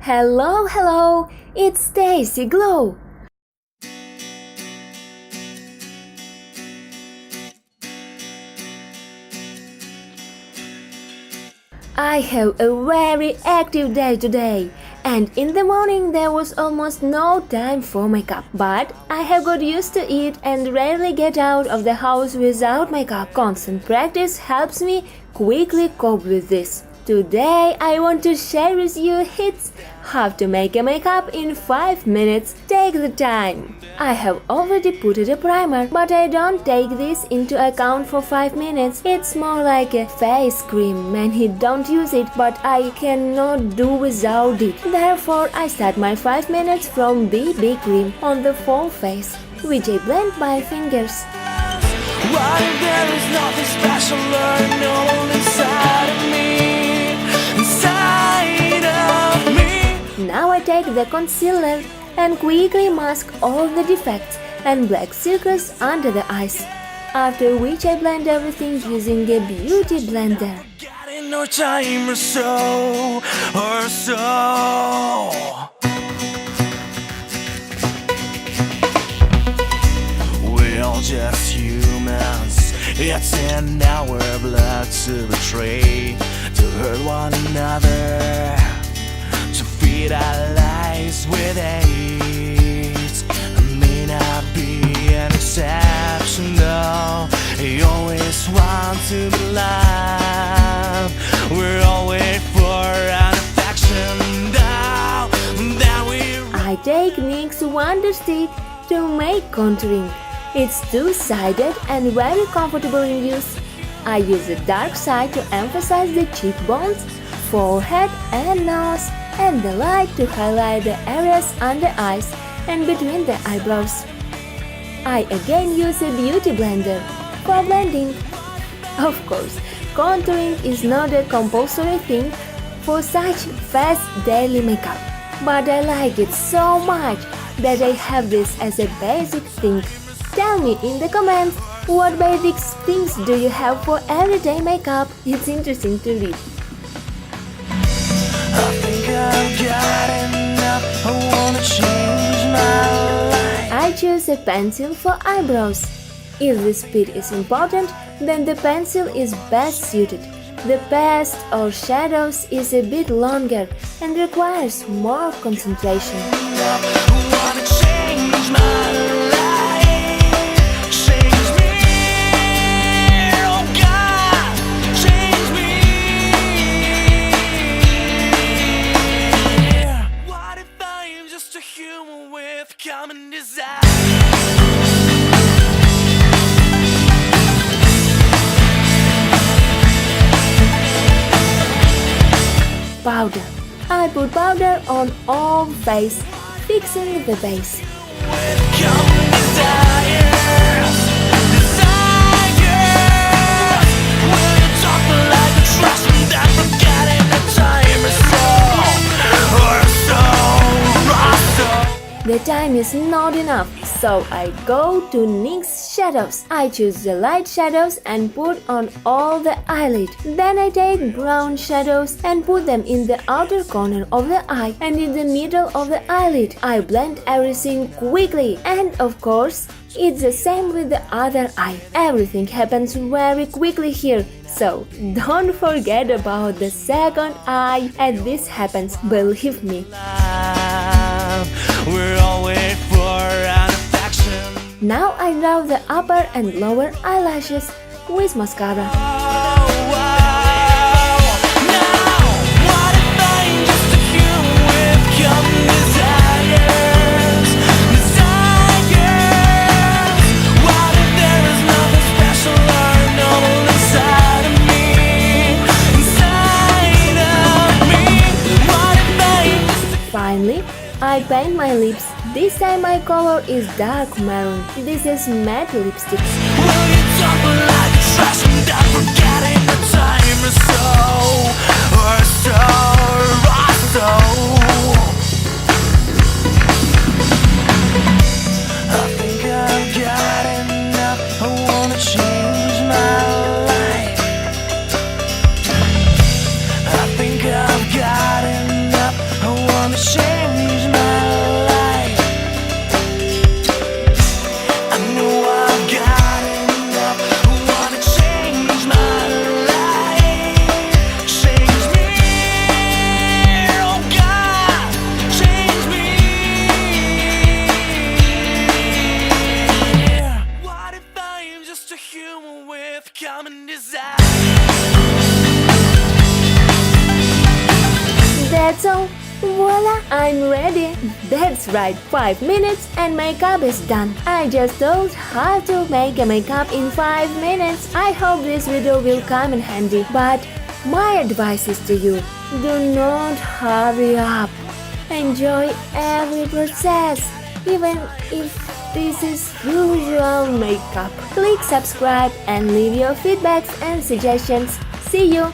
Hello, hello, it's Stacy Glow. I have a very active day today, and in the morning there was almost no time for makeup. But I have got used to it and rarely get out of the house without makeup. Constant practice helps me quickly cope with this. Today I want to share with you hits how to make a makeup in 5 minutes. Take the time. I have already put a primer, but I don't take this into account for 5 minutes. It's more like a face cream. Many don't use it, but I cannot do without it. Therefore, I start my 5 minutes from BB cream on the full face, which I blend by fingers. What if there is nothing special or normal inside of me? Now I take the concealer and quickly mask all the defects and black circles under the eyes, after which I blend everything using a beauty blender. Got no time or so. We're all just humans. It's in our blood to betray, to hurt one another, to feed our lives with hate. I may not be an exception though. You always want to be loved. We're all waiting for an affection though. I take NYX Wonder Stick to make contouring. It's two-sided and very comfortable in use. I use the dark side to emphasize the cheekbones, forehead and nose, and the light to highlight the areas under eyes and between the eyebrows. I again use a beauty blender for blending. Of course, contouring is not a compulsory thing for such fast daily makeup, but I like it so much that I have this as a basic thing. Tell me in the comments what basic things do you have for everyday makeup. It's interesting to read. I think I've got enough. I wanna change my life. I choose a pencil for eyebrows. If the speed is important, then the pencil is best suited. The paste or shadows is a bit longer and requires more concentration. I wanna change my life. Common desire. Powder. I put powder on all face, fixing the base. Common desires. Will you talk like a trust me that forgetting the time or so. The time is not enough, so I go to NYX shadows. I choose the light shadows and put on all the eyelid. Then I take brown shadows and put them in the outer corner of the eye and in the middle of the eyelid. I blend everything quickly, and of course, it's the same with the other eye. Everything happens very quickly here, so don't forget about the second eye as this happens, believe me. We're all waiting for an affection. Now I draw the upper and lower eyelashes with mascara. Finally, I paint my lips. This time my color is dark maroon. This is matte lipstick. Will you talk like a trash without forgetting the time or so. I think I've got enough. I wanna change my life. I think I've got enough. I wanna That's all. Voila, I'm ready. That's right, 5 minutes and makeup is done. I just told how to make a makeup in 5 minutes. I hope this video will come in handy. But my advice is to you, do not hurry up. Enjoy every process, even if this is usual makeup. Click subscribe and leave your feedbacks and suggestions. See you!